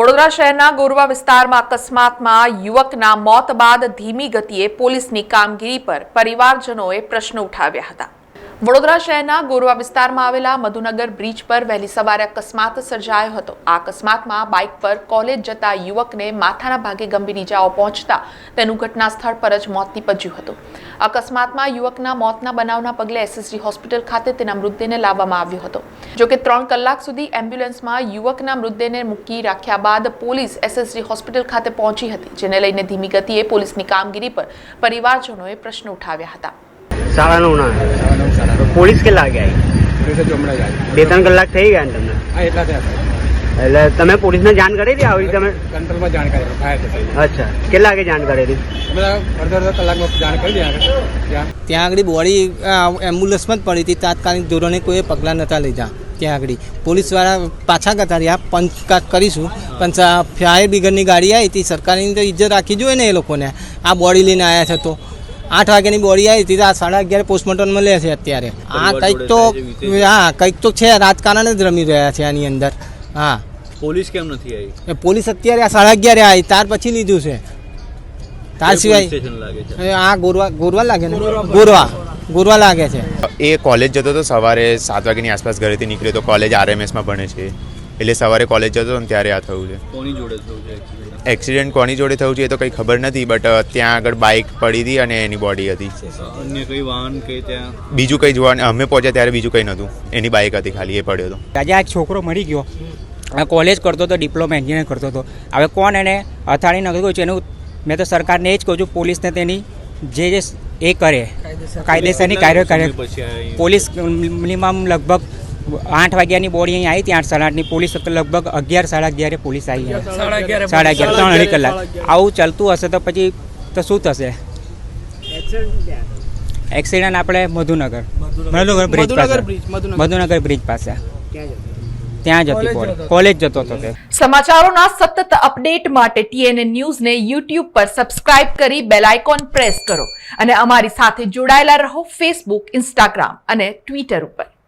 વડોદરા શહેરના ગોરવા વિસ્તારમાં અકસ્માતમાં યુવકના મોત બાદ ધીમી ગતિએ પોલીસની કામગીરી પર પરિવારજનોએ પ્રશ્ન ઉઠાવ્યા હતા। વડોદરા શહેરના ગોરવા વિસ્તારમાં આવેલા મધુનગર બ્રિજ પર વહેલી સવારે અકસ્માત સર્જાયો હતો। આ અકસ્માતમાં બાઇક પર કોલેજ જતા યુવકને માથાના ભાગે ગંભીર ઇજાઓ પહોંચતા તેનું ઘટના સ્થળ પર જ મોત નીપજ્યું હતું। અકસ્માતમાં યુવકના મોતના બનાવના પગલે એસએસજી હોસ્પિટલ ખાતે તેના મૃતદેહને લાવવામાં આવ્યો હતો। જોકે 3 કલાક સુધી એમ્બ્યુલન્સમાં યુવકના મૃતદેહને મૂકી રાખ્યા બાદ પોલીસ એસએસજી હોસ્પિટલ ખાતે પહોંચી હતી, જેને લઈને ધીમી ગતિએ પોલીસની કામગીરી પર પરિવારજનોએ પ્રશ્ન ઉઠાવ્યા હતા। 9:30 પોલીસ કેટલા વાગે આવી? 2-3 કલાક થઈ ગયા ને તમને? હા, એટલા થયા સાહેબ। એટલે તમે પોલીસને જાણ કરી હતી? આવી તમે કંટ્રોલમાં જાણ કરી ફાયર અચ્છા, કેટલા વાગે જાણ કરી હતી? અમે અડધા કલાકમાં જાણ કરી દીધા। ત્યાં આગળ બોડી એમ્બ્યુલન્સમાં જ પડી હતી। તાત્કાલિક ધોરણે કોઈ પગલાં નહોતા લીધા। ત્યાં આગળ પોલીસવાળા પાછા ગતા રહ્યા, પંચકાત કરીશું, પણ ફાયર બ્રિગેડની ગાડી આવી હતી। સરકારની તો ઇજ્જત રાખવી જોઈએ ને એ લોકોને। આ બોડી લઈને આવ્યા છે તો 8 વાગ્યાની બોડી આવી હતી, આ 11:30 પોસ્ટમોર્ટમમાં લે છે અત્યારે। આ કંઈક તો છે, રાજકારણ જ રમી રહ્યા છે આની અંદર। હા, પોલીસ કેમ નથી આવી? પોલીસ અત્યારે આ 11:30 આવી, ત્યાર પછી લીધું છે। તાર સિવાય આ ગોરવા લાગે ને? ગોરવા લાગે છે। એ કોલેજ જતો હતો, સવારે 7 વાગ્યાની આસપાસ ઘરેથી નીકળ્યો તો કોલેજ RMSમાં ભણે છે, એટલે સવારે કોલેજ જતો હતો ને ત્યારે આ થયું છે। કોની જોડે થયું છે એક્સિડન્ટ કોની જોડે થયું છે એ તો કંઈ ખબર નથી, બટ ત્યાં આગળ બાઇક પડી હતી અને એની બોડી હતી। અન્ય કઈ વાહન કે ત્યાં બીજું કંઈ જોવા અમે પહોંચ્યા ત્યારે બીજું કંઈ નહોતું, એની બાઇક હતી ખાલી, એ પડ્યો હતો। આજે આ છોકરો મરી ગયો, કોલેજ કરતો હતો, ડિપ્લોમા એન્જિનિયર કરતો હતો। હવે કોણ એને અથાડી નાખ્યું છે એનું મેં તો સરકારને એ જ કહું છું, પોલીસને તેની જે એ કરે કાયદેસરની કાર્યવાહી। પોલીસ મિનિમમ લગભગ 8 વાગ્યાની બોડી અહીં આવી હતી, 8:30ની પોલીસ લગભગ 11-11:30 પોલીસ આવી, 11:30 3 કલાક આવું ચાલતું હશે તો પછી તો શું થશે? એક્સિડન્ટ આપણે મધુનગર બ્રિજ પાસે ત્યાં જતી બોડી, કોલેજ જતો હતો તે। સમાચારોના સતત અપડેટ માટે TNN ન્યૂઝને YouTube પર સબસ્ક્રાઇબ કરી બેલ આઇકોન પ્રેસ કરો અને અમારી સાથે જોડાયેલા રહો Facebook, Instagram અને Twitter ઉપર।